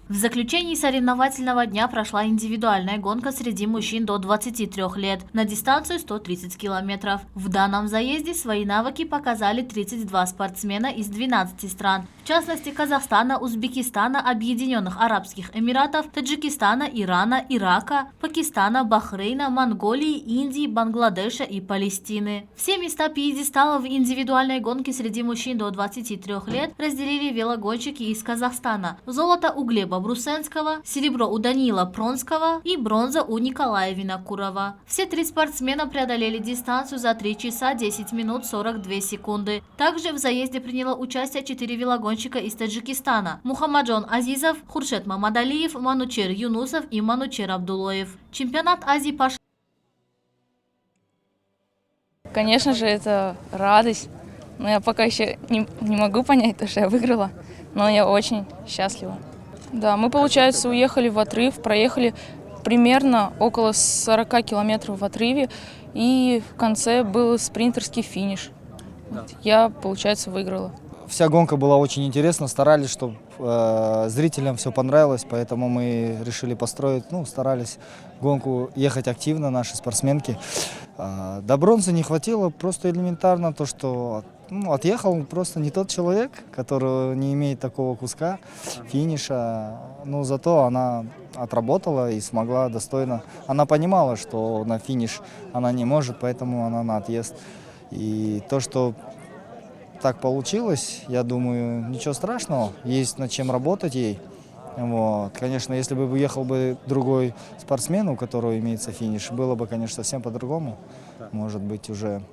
В заключении соревновательного дня прошла индивидуальная гонка среди мужчин до 23 лет на дистанцию 130 километров. В данном заезде свои навыки показали 32 спортсмена из 12 стран, в частности Казахстана, Узбекистана, Объединенных Арабских Эмиратов, Таджикистана, Ирана, Ирака, Пакистана, Бахрейна, Монголии, Индии, Бангладеша и Палестины. Все места пьедестала в индивидуальной гонке среди мужчин до 23 лет разделили велогонщики из Казахстана. Золото у Глеба Брусенского, серебро у Данила Пронского и бронза у Николая Винокурова. Все три спортсмена преодолели дистанцию за 3 часа 10 минут 42 секунды. Также в заезде приняло участие 4 велогонщика из Таджикистана: Мухаммаджон Азизов, Хуршет Мамадалиев, Манучер Юнусов и Манучер Абдулоев. Чемпионат Азии пошел. Конечно же, это радость, но я пока еще не могу понять, то, что я выиграла, но я очень счастлива. Да, мы, получается, уехали в отрыв, проехали примерно около 40 километров в отрыве, и в конце был спринтерский финиш. Я, получается, выиграла. Вся гонка была очень интересна, старались, чтобы зрителям все понравилось, поэтому мы решили построить, старались гонку ехать активно, наши спортсменки. До бронзы не хватило, просто элементарно то, что отъехал просто не тот человек, который не имеет такого куска финиша, но зато она отработала и смогла достойно. Она понимала, что на финиш она не может, поэтому она на отъезд. И то, что так получилось, я думаю, ничего страшного, есть над чем работать ей. Вот. Конечно, если бы уехал другой спортсмен, у которого имеется финиш, было бы, конечно, совсем по-другому. Может быть, уже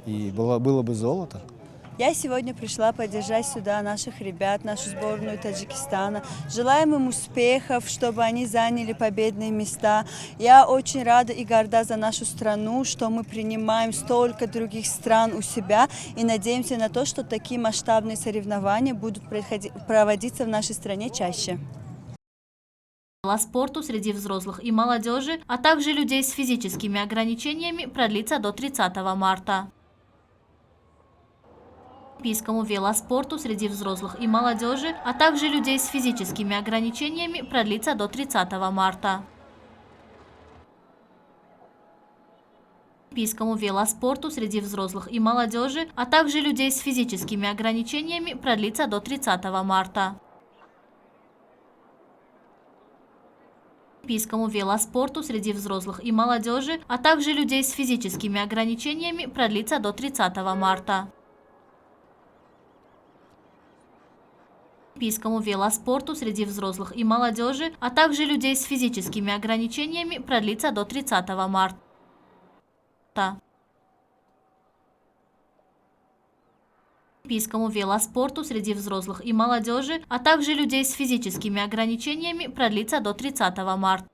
и было бы золото. Я сегодня пришла поддержать сюда наших ребят, нашу сборную Таджикистана. Желаем им успехов, чтобы они заняли победные места. Я очень рада и горда за нашу страну, что мы принимаем столько других стран у себя, и надеемся на то, что такие масштабные соревнования будут проводиться в нашей стране чаще. Велоспорту среди взрослых и молодежи, а также людей с физическими ограничениями продлится до 30 марта. Олимпийскому велоспорту среди взрослых и молодежи, а также людей с физическими ограничениями продлится до 30 марта. Олимпийскому велоспорту среди взрослых и молодежи, а также людей с физическими ограничениями продлится до 30 марта. Олимпийскому велоспорту среди взрослых и молодежи, а также людей с физическими ограничениями продлится до 30 марта. Олимпийскому велоспорту среди взрослых и молодежи, а также людей с физическими ограничениями продлится до 30 марта. Олимпийскому велоспорту среди взрослых и молодежи, а также людей с физическими ограничениями продлится до 30 марта.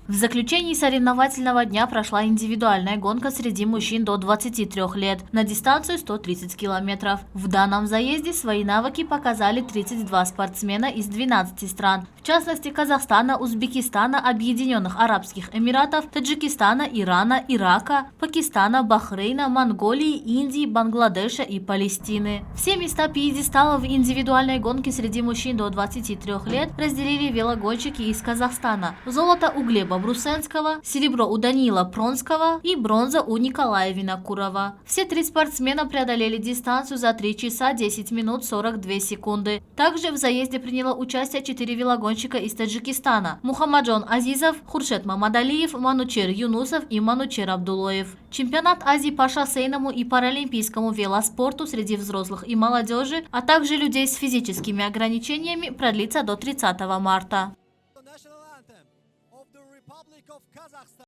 В заключении соревновательного дня прошла индивидуальная гонка среди мужчин до 23 лет на дистанцию 130 километров. В данном заезде свои навыки показали 32 спортсмена из 12 стран, в частности Казахстана, Узбекистана, Объединенных Арабских Эмиратов, Таджикистана, Ирана, Ирака, Пакистана, Бахрейна, Монголии, Индии, Бангладеша и Палестины. Все места пьедестала в индивидуальной гонке среди мужчин до 23 лет разделили велогонщики из Казахстана. Золото у Глеба Брусенского, серебро у Данила Пронского и бронза у Николая Винокурова. Все три спортсмена преодолели дистанцию за 3 часа 10 минут 42 секунды. Также в заезде приняло участие 4 велогонщика из Таджикистана: Мухаммаджон Азизов, Хуршет Мамадалиев, Манучер Юнусов и Манучер Абдулоев. Чемпионат Азии по шоссейному и паралимпийскому велоспорту среди взрослых и молодежи, а также людей с физическими ограничениями продлится до 30 марта.